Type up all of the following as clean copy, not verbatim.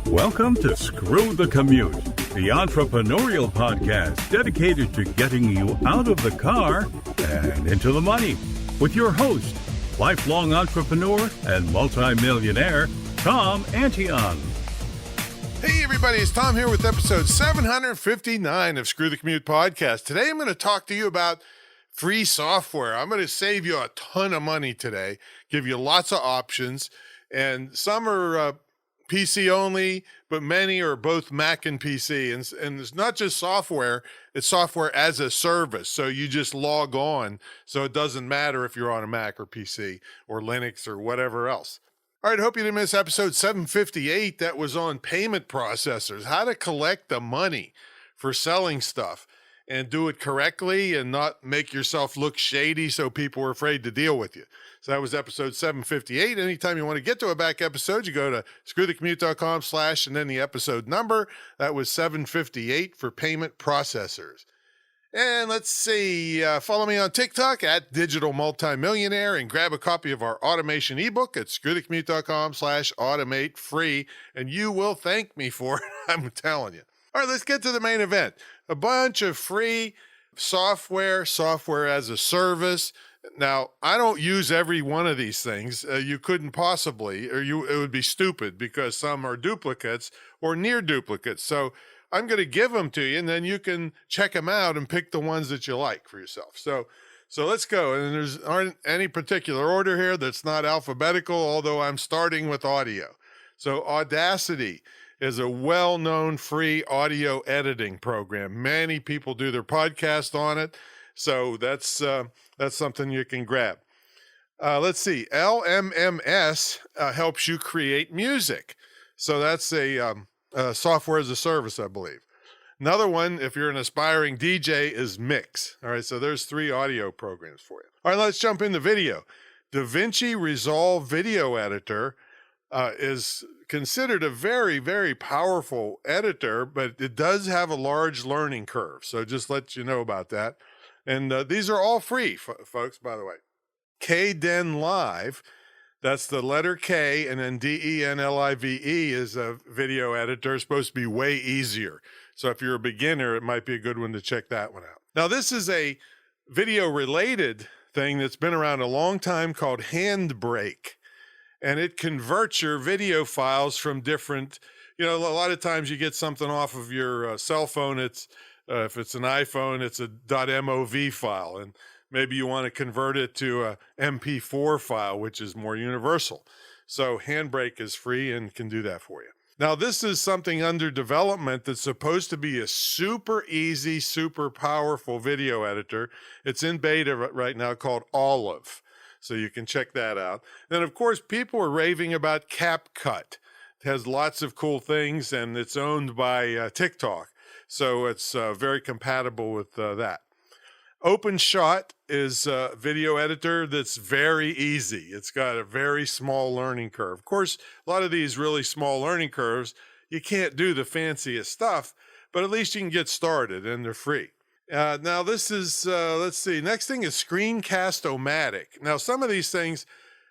Welcome to Screw the Commute, the entrepreneurial podcast dedicated to getting you out of the car and into the money. With your host, lifelong entrepreneur and multimillionaire, Tom Antion. Hey everybody, it's Tom here with episode 759 of Screw the Commute podcast. Today I'm going to talk to you about free software. I'm going to save you a ton of money today, give you lots of options, and some are PC only, but many are both Mac and PC. And it's not just software, it's software as a service. So you just log on. So it doesn't matter if you're on a Mac or PC or Linux or whatever else. All right, hope you didn't miss episode 758. That was on payment processors, how to collect the money for selling stuff and do it correctly and not make yourself look shady so people are afraid to deal with you. So that was episode 758. Anytime you want to get to a back episode, you go to screwthecommute.com/ and then the episode number. That was 758 for payment processors. And let's see, follow me on TikTok at Digital Multimillionaire and grab a copy of our automation ebook at screwthecommute.com/automate free. And you will thank me for it, I'm telling you. All right, let's get to the main event. A bunch of free software as a service. Now, I don't use every one of these things. You couldn't possibly, or it would be stupid because some are duplicates or near duplicates. So I'm going to give them to you, and then you can check them out and pick the ones that you like for yourself. So let's go. And there's aren't any particular order here that's not alphabetical, although I'm starting with audio. So Audacity is a well-known free audio editing program. Many people do their podcast on it. So that's something you can grab. Let's see. LMMS helps you create music. So that's a software as a service, I believe. Another one, if you're an aspiring DJ, is Mix. All right, so there's 3 audio programs for you. All right, let's jump into video. DaVinci Resolve Video Editor is considered a very, very powerful editor, but it does have a large learning curve. So just let you know about that. And these are all free, folks, by the way. KDen Live, that's the letter K, and then DENLIVE is a video editor. It's supposed to be way easier. So if you're a beginner, it might be a good one to check that one out. Now, this is a video-related thing that's been around a long time called Handbrake. And it converts your video files from different, a lot of times you get something off of your cell phone. It's if it's an iPhone, it's a .mov file, and maybe you want to convert it to a MP4 file, which is more universal. So Handbrake is free and can do that for you. Now, this is something under development that's supposed to be a super easy, super powerful video editor. It's in beta right now called Olive. So you can check that out. Then, of course, people are raving about CapCut. It has lots of cool things, and it's owned by TikTok. So it's very compatible with that. OpenShot is a video editor that's very easy. It's got a very small learning curve. Of course, a lot of these really small learning curves, you can't do the fanciest stuff, but at least you can get started, and they're free. Now this is, let's see, next thing is Screencast-O-Matic. Now some of these things,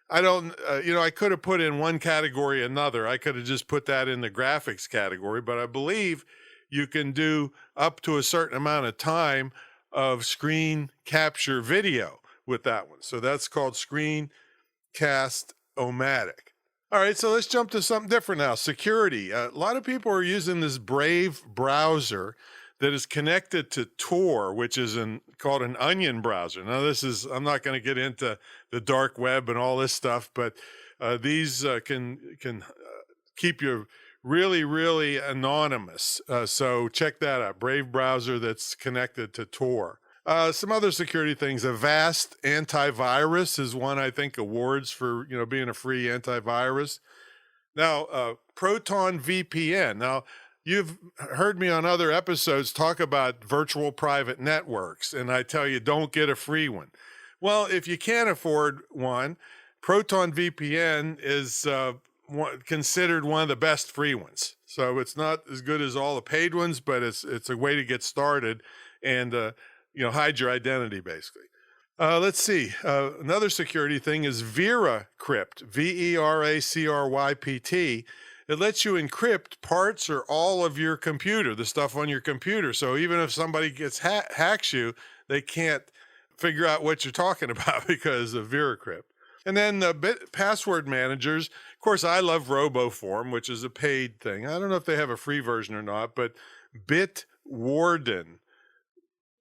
I don't, I could have put in one category or another. I could have just put that in the graphics category, but I believe you can do up to a certain amount of time of screen capture video with that one. So that's called Screencast-O-Matic. All right, so let's jump to something different now. Security. A lot of people are using this Brave browser that is connected to Tor, which is called an onion browser. Now, I'm not going to get into the dark web and all this stuff, but these can keep you really, really anonymous. So check that out. Brave browser that's connected to Tor. Some other security things. Avast antivirus is one, I think, awards for being a free antivirus. Now, Proton VPN. Now, you've heard me on other episodes talk about virtual private networks, and I tell you, don't get a free one. Well, if you can't afford one, Proton VPN is considered one of the best free ones. So it's not as good as all the paid ones, but it's a way to get started and hide your identity basically. Let's see. Another security thing is VeraCrypt, VeraCrypt. it lets you encrypt parts or all of your computer, the stuff on your computer. So even if somebody hacks you, they can't figure out what you're talking about because of VeraCrypt. And then the password managers. Of course, I love RoboForm, which is a paid thing. I don't know if they have a free version or not, but Bitwarden,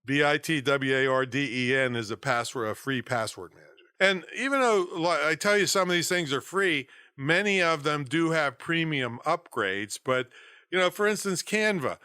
Bitwarden is a free password manager. And even though I tell you some of these things are free, many of them do have premium upgrades. But, for instance, Canva.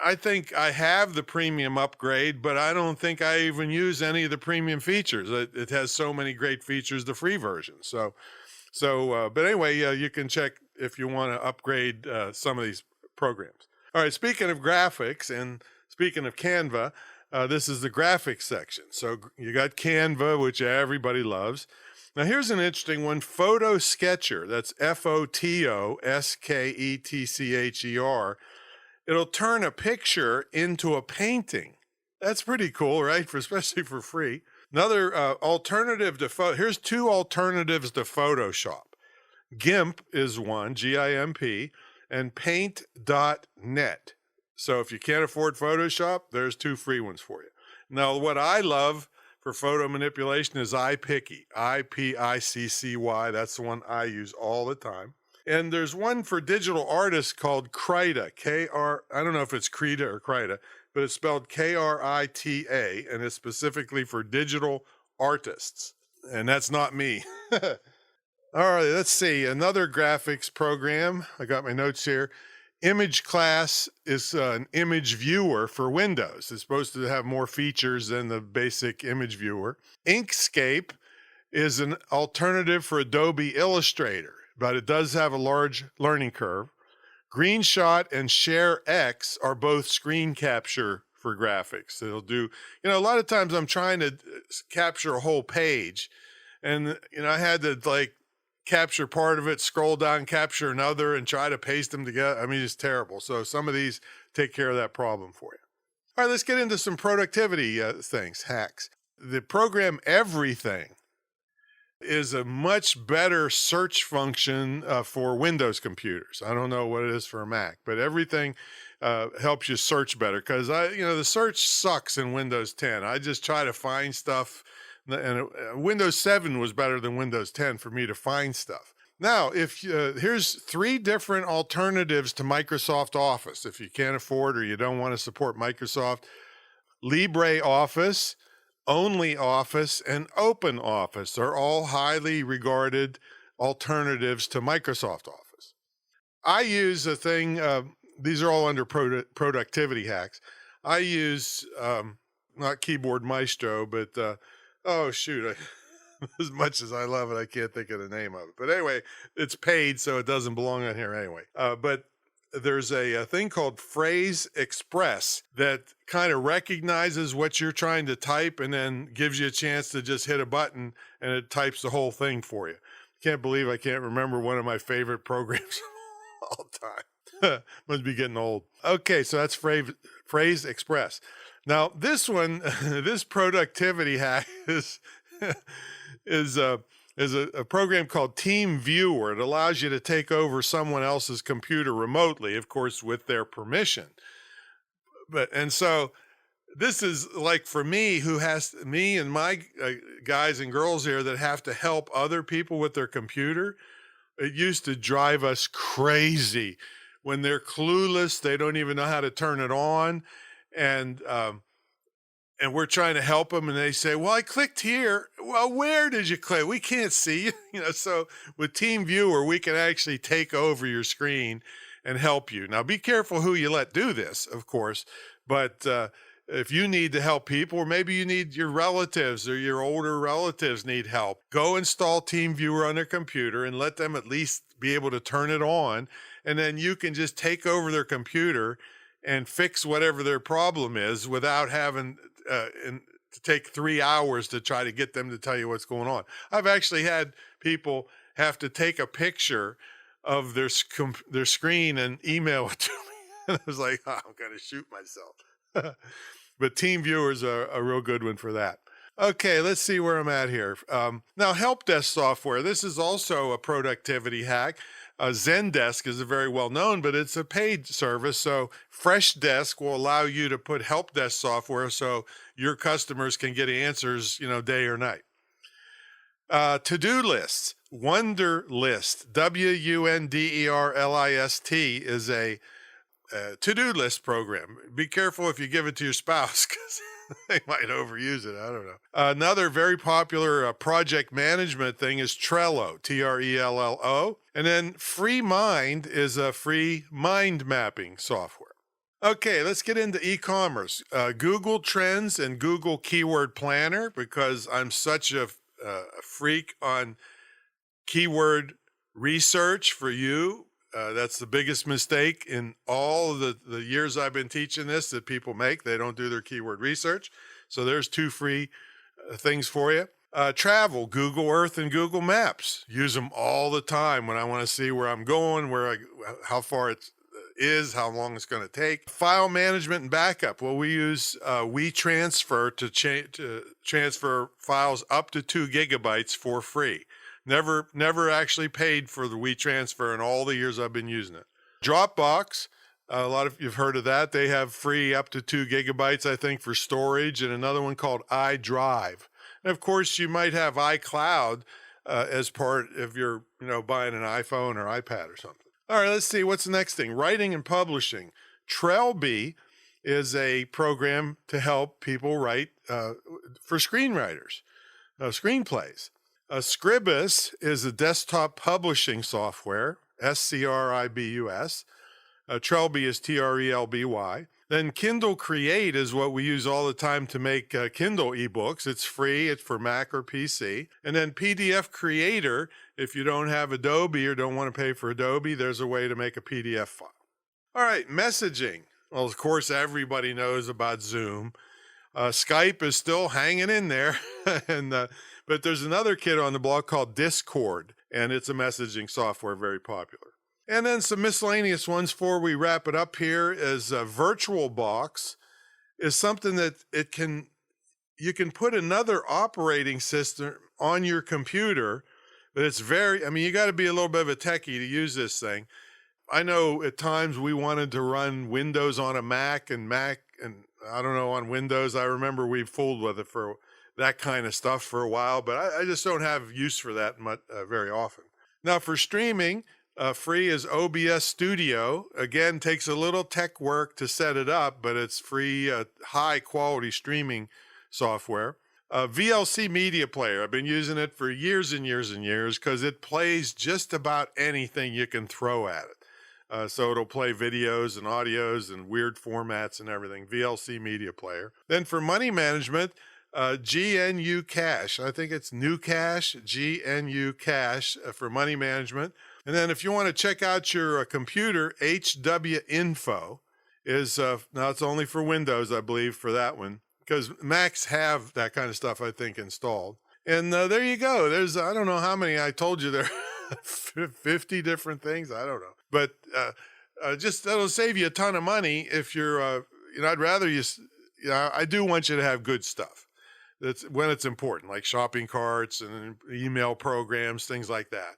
I think I have the premium upgrade, but I don't think I even use any of the premium features. It has so many great features, the free version. But anyway, you can check if you want to upgrade some of these programs. All right, speaking of graphics and speaking of Canva, this is the graphics section. So you got Canva, which everybody loves. Now here's an interesting one, Photo Sketcher. That's Fotosketcher. It'll turn a picture into a painting. That's pretty cool, right? Especially for free. Another alternative to here's two alternatives to Photoshop. GIMP is one, GIMP, and Paint.net. So if you can't afford Photoshop, there's two free ones for you. Now, what I love for photo manipulation is iPiccy, IPICCY. That's the one I use all the time. And there's one for digital artists called Krita, I don't know if it's Krita or Krita, but it's spelled Krita, and it's specifically for digital artists. And that's not me. All right, let's see. Another graphics program. I got my notes here. Image Class is an image viewer for Windows. It's supposed to have more features than the basic image viewer. Inkscape is an alternative for Adobe Illustrator, but it does have a large learning curve. Greenshot and ShareX are both screen capture for graphics. It'll do, a lot of times I'm trying to capture a whole page, and, I had to capture part of it, scroll down, capture another, and try to paste them together. I mean, it's terrible. So some of these take care of that problem for you. All right, let's get into some productivity hacks. The program Everything is a much better search function for Windows computers. I don't know what it is for a Mac, but Everything helps you search better because the search sucks in Windows 10. I just try to find stuff, and Windows 7 was better than Windows 10 for me to find stuff. Now, here's three different alternatives to Microsoft Office. If you can't afford or you don't want to support Microsoft, LibreOffice, OnlyOffice, and OpenOffice are all highly regarded alternatives to Microsoft Office. I use a thing, these are all under productivity hacks. I use, not Keyboard Maestro, but as much as I love it, I can't think of the name of it. But anyway, it's paid, so it doesn't belong on here anyway. But there's a thing called Phrase Express that kind of recognizes what you're trying to type and then gives you a chance to just hit a button and it types the whole thing for you. Can't believe I can't remember one of my favorite programs of all time. Must be getting old. Okay, so that's Phrase Express. Now, this one, this productivity hack is a program called Team Viewer. It allows you to take over someone else's computer remotely, of course, with their permission. And so this is like for me, me and my guys and girls here that have to help other people with their computer. It used to drive us crazy when they're clueless. They don't even know how to turn it on. And we're trying to help them, and they say, well, I clicked here. Well, where did you click? We can't see you. So with Team Viewer, we can actually take over your screen and help you. Now, be careful who you let do this, of course, but if you need to help people, or maybe you need your relatives or your older relatives need help, go install Team Viewer on their computer and let them at least be able to turn it on, and then you can just take over their computer and fix whatever their problem is without having to take 3 hours to try to get them to tell you what's going on. I've actually had people have to take a picture of their screen and email it to me. And I was like, I'm going to shoot myself. But Team Viewer is a real good one for that. Okay, let's see where I'm at here. Now, help desk software. This is also a productivity hack. Zendesk is a very well known, but it's a paid service. So Freshdesk will allow you to put help desk software so your customers can get answers, day or night. To-do lists. Wunderlist, Wunderlist, is a to-do list program. Be careful if you give it to your spouse because they might overuse it. I don't know. Another very popular project management thing is Trello, Trello. And then FreeMind is a free mind mapping software. Okay, let's get into e-commerce. Google Trends and Google Keyword Planner, because I'm such a freak on keyword research for you. That's the biggest mistake in all the years I've been teaching this that people make. They don't do their keyword research. So there's 2 free things for you. Travel, Google Earth and Google Maps. Use them all the time when I want to see where I'm going, how far it is, how long it's going to take. File management and backup. Well, we use WeTransfer to transfer files up to 2 gigabytes for free. Never actually paid for the WeTransfer in all the years I've been using it. Dropbox, a lot of you've heard of that. They have free up to 2 gigabytes, I think, for storage, and another one called iDrive. And of course, you might have iCloud as part if you're buying an iPhone or iPad or something. All right, let's see what's the next thing. Writing and publishing. Trelby is a program to help people write for screenwriters, screenplays. Scribus is a desktop publishing software, Scribus. Trelby is Trelby. Then Kindle Create is what we use all the time to make Kindle ebooks. It's free. It's for Mac or PC. And then PDF Creator, if you don't have Adobe or don't want to pay for Adobe, there's a way to make a PDF file. All right, messaging. Well, of course, everybody knows about Zoom. Skype is still hanging in there. But there's another kid on the blog called Discord, and it's a messaging software, very popular. And then some miscellaneous ones before we wrap it up here is VirtualBox is something that you can put another operating system on your computer, but it's you got to be a little bit of a techie to use this thing. I know at times we wanted to run Windows on a Mac, and I don't know, on Windows, I remember we fooled with it for that kind of stuff for a while, but I just don't have use for that very often. Now for streaming, free is OBS Studio. Again, takes a little tech work to set it up, but it's free, high quality streaming software. VLC Media Player, I've been using it for years and years and years because it plays just about anything you can throw at it. So it'll play videos and audios and weird formats and everything. VLC Media Player. Then for money management, GNU Cash. I think it's New Cash, GNU Cash for money management. And then if you want to check out your computer, HW Info is, now it's only for Windows, I believe, for that one, because Macs have that kind of stuff, I think, installed. And there you go. There's, I don't know how many I told you there, 50 different things. I don't know. But just that'll save you a ton of money if you're, I'd rather I do want you to have good stuff. That's when it's important, like shopping carts and email programs, things like that.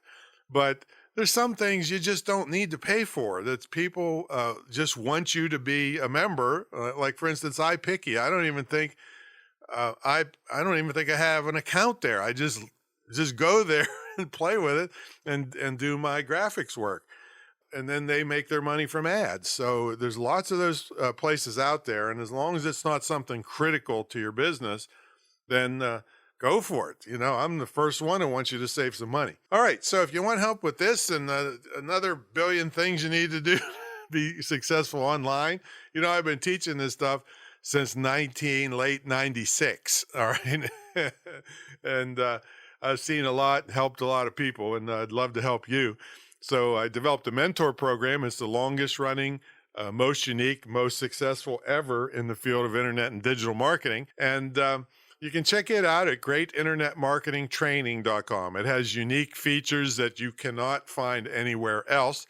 But there's some things you just don't need to pay for that people just want you to be a member. Like for instance, iPicky. I don't even think I have an account there. I just go there and play with it and do my graphics work. And then they make their money from ads. So there's lots of those places out there. And as long as it's not something critical to your business, then go for it. I'm the first one who wants you to save some money. All right. So if you want help with this and another billion things you need to do to be successful online, I've been teaching this stuff since late 96. All right. And I've seen a lot, helped a lot of people, and I'd love to help you. So I developed a mentor program. It's the longest running, most unique, most successful ever in the field of internet and digital marketing. And you can check it out at greatinternetmarketingtraining.com. It has unique features that you cannot find anywhere else.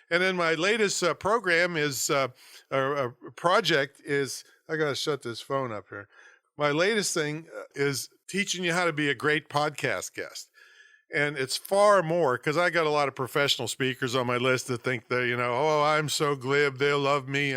And then my latest program is, a project is, I got to shut this phone up here. My latest thing is teaching you how to be a great podcast guest. And it's far more, because I got a lot of professional speakers on my list that think that, oh, I'm so glib, they'll love me.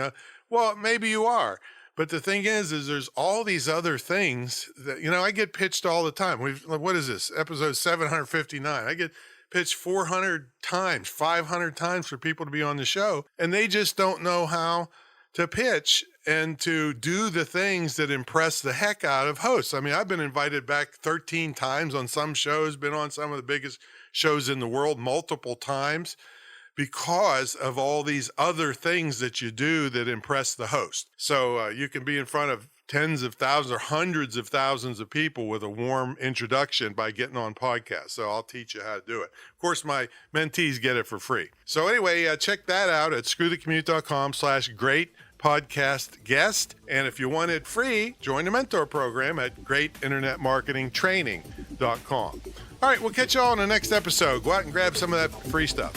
Well, maybe you are. But the thing is there's all these other things that, I get pitched all the time. What is this? Episode 759. I get pitched 400 times, 500 times for people to be on the show. And they just don't know how to pitch and to do the things that impress the heck out of hosts. I mean, I've been invited back 13 times on some shows, been on some of the biggest shows in the world multiple times because of all these other things that you do that impress the host. So you can be in front of tens of thousands or hundreds of thousands of people with a warm introduction by getting on podcasts. So I'll teach you how to do it. Of course, my mentees get it for free. So anyway, check that out at screwthecommute.com/great podcast guest. And if you want it free, join the mentor program at greatinternetmarketingtraining.com. All right, we'll catch you all in the next episode. Go out and grab some of that free stuff.